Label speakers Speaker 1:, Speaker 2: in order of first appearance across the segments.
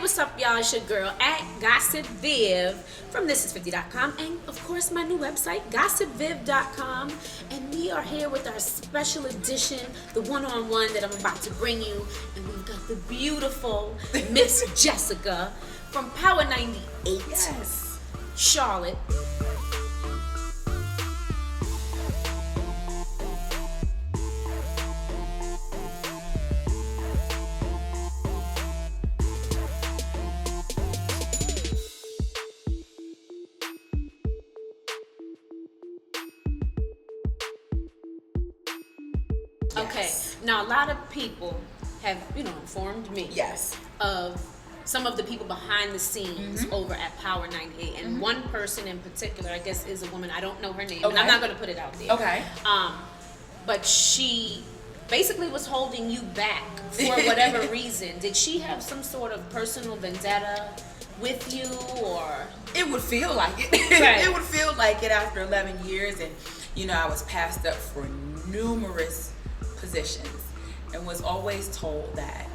Speaker 1: what's up, y'all? It's your girl at Gossip Viv from thisis50.com and, of course, my new website, gossipviv.com. And we are here with our special edition, the one-on-one that I'm about to bring you. And we've got the beautiful Miss Jessica from Power 98,
Speaker 2: yes,
Speaker 1: Charlotte. Okay, now a lot of people have, informed me of some of the people behind the scenes over at Power 98, and one person in particular, I guess, is a woman. I don't know her name, and I'm not going to put it out there.
Speaker 2: Okay.
Speaker 1: But she basically was holding you back for whatever reason. Did she have some sort of personal vendetta with you, or?
Speaker 2: It would feel like it.
Speaker 1: Right.
Speaker 2: It would feel like it after 11 years, and I was passed up for numerous positions and was always told that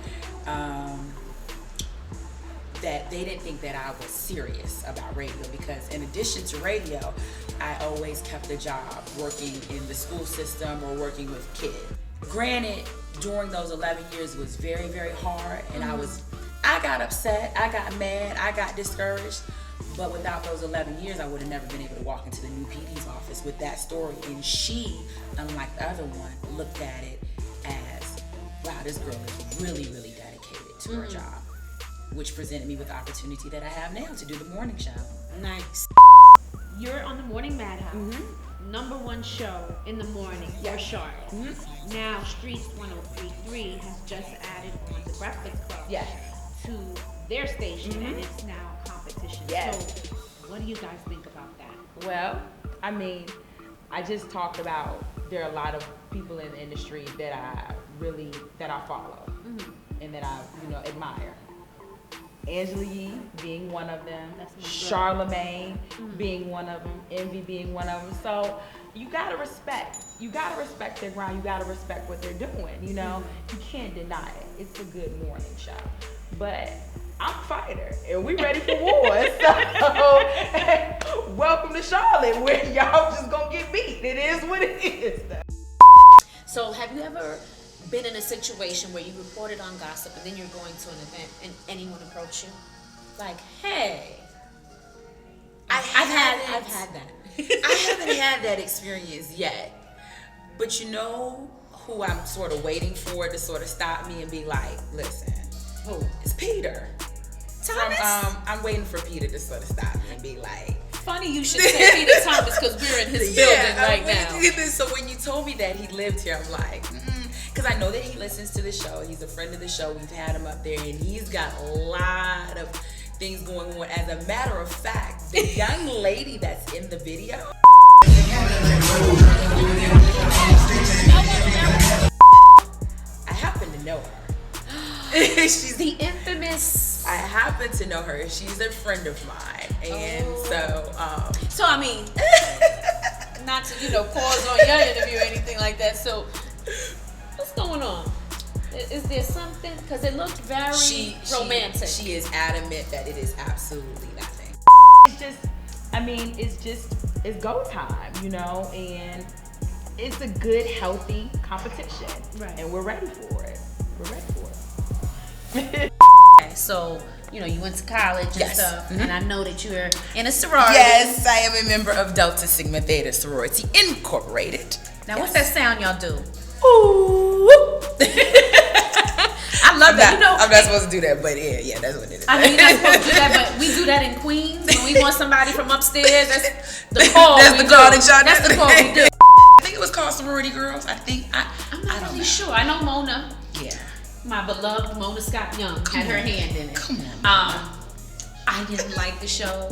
Speaker 2: that they didn't think that I was serious about radio, because in addition to radio, I always kept a job working in the school system or working with kids. Granted, during those 11 years it was very, very hard, and I got upset, I got mad, I got discouraged. But without those 11 years, I would have never been able to walk into the new PD's office with that story. And she, unlike the other one, looked at it as, wow, this girl is really, really dedicated to her job, which presented me with the opportunity that I have now to do the morning show.
Speaker 1: Nice. You're on the Morning Madhouse, number one show in the morning for Charlotte. Now, Streets 103.3 has just added on the Breakfast Club to their station, and it's now competition.
Speaker 3: Yes.
Speaker 1: So, what do you guys think about that?
Speaker 3: Well, I mean, I just talked about there are a lot of people in the industry that I follow and that I admire. Angela Yee being one of them, Charlemagne being one of them, Envy being one of them. So you gotta respect their grind. You gotta respect what they're doing. You can't deny it. It's a good morning show. But I'm a fighter, and we ready for war. So, welcome to Charlotte, where y'all just gonna get beat. It is what it is.
Speaker 1: So, have you ever been in a situation where you reported on gossip and then you're going to an event and anyone approached you? Like, hey, I've had that.
Speaker 2: I haven't had that experience yet. But you know who I'm sort of waiting for to sort of stop me and be like, listen,
Speaker 1: Who?
Speaker 2: it's Peter.
Speaker 1: Thomas?
Speaker 2: I'm waiting for Peter to sort of stop me and be like,
Speaker 1: Funny you should say Peter Thomas, because we're in his building right now.
Speaker 2: So when you told me that he lived here, I'm like, because I know that he listens to the show. He's a friend of the show. We've had him up there, and he's got a lot of things going on. As a matter of fact, the young lady that's in the video, I happen to know her. She's
Speaker 1: The infamous.
Speaker 2: I happen to know her. She's a friend of mine, and
Speaker 1: So I mean, not to pause on your interview or anything like that. So what's going on? Is there something? Because it looked very romantic.
Speaker 2: She is adamant that it is absolutely nothing.
Speaker 3: It's go time, and it's a good, healthy competition,
Speaker 1: right?
Speaker 3: And we're ready for it.
Speaker 1: Okay, so you went to college and stuff, and I know that you're in a sorority.
Speaker 2: Yes, I am a member of Delta Sigma Theta Sorority Incorporated.
Speaker 1: Now, what's that sound y'all do?
Speaker 2: Ooh.
Speaker 1: I love that.
Speaker 2: I'm not supposed to do that, but yeah, that's what it is.
Speaker 1: I know you're not supposed to do that, but we do that in Queens when we want somebody from upstairs. That's the call.
Speaker 2: That's the call that y'all do.
Speaker 1: That's the call we do.
Speaker 2: I think it was called Sorority Girls.
Speaker 1: I'm not really sure. I know Mona.
Speaker 2: Yeah.
Speaker 1: My beloved Mona Scott Young had her hand in it.
Speaker 2: Come on.
Speaker 1: I didn't like the show.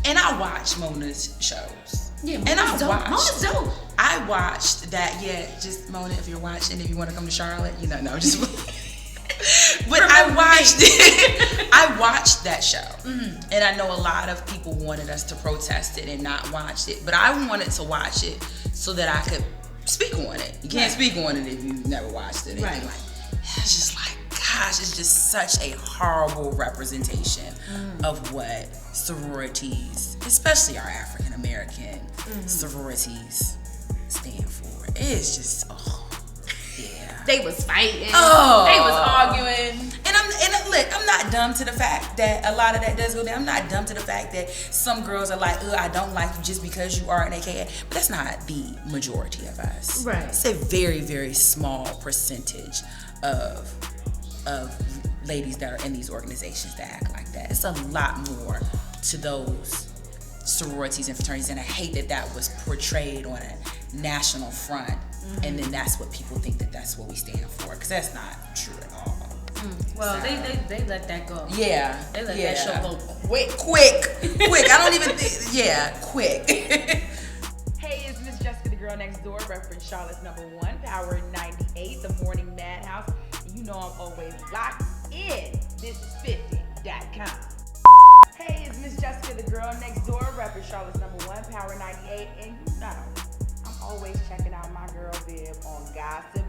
Speaker 2: And I watch Mona's shows.
Speaker 1: Yeah,
Speaker 2: Mona's
Speaker 1: dope.
Speaker 2: I watched that. Yeah, just Mona, if you're watching, if you want to come to Charlotte, no, just. But I watched it. I watched that show, and I know a lot of people wanted us to protest it and not watch it, but I wanted to watch it so that I could speak on it. You can't speak on it if you've never watched it.
Speaker 1: Right.
Speaker 2: It's just like, gosh, it's just such a horrible representation of what sororities, especially our African American sororities, stand for. It's just, yeah.
Speaker 1: They was fighting.
Speaker 2: Oh.
Speaker 1: They was arguing.
Speaker 2: And look, I'm not dumb to the fact that a lot of that does go down. I'm not dumb to the fact that some girls are like, I don't like you just because you are an AKA. But that's not the majority of us.
Speaker 1: Right.
Speaker 2: It's a very, very small percentage of ladies that are in these organizations that act like that. It's a lot more to those sororities and fraternities, and I hate that was portrayed on a national front, and then that's what people think that's what we stand for, because that's not true at all.
Speaker 1: Well,
Speaker 2: So,
Speaker 1: they let that go.
Speaker 2: yeah,
Speaker 1: They let that show go
Speaker 2: quick. I don't even think, quick.
Speaker 3: Hey, it's Miss Jessica, the girl next door, reference Charlotte's #1, Power 98, the morning madhouse. And you know I'm always locked in. This is 50.com. Hey, it's Miss Jessica, the girl next door, reference Charlotte's #1, Power 98, and you know I'm always checking out my girl Viv on Gossip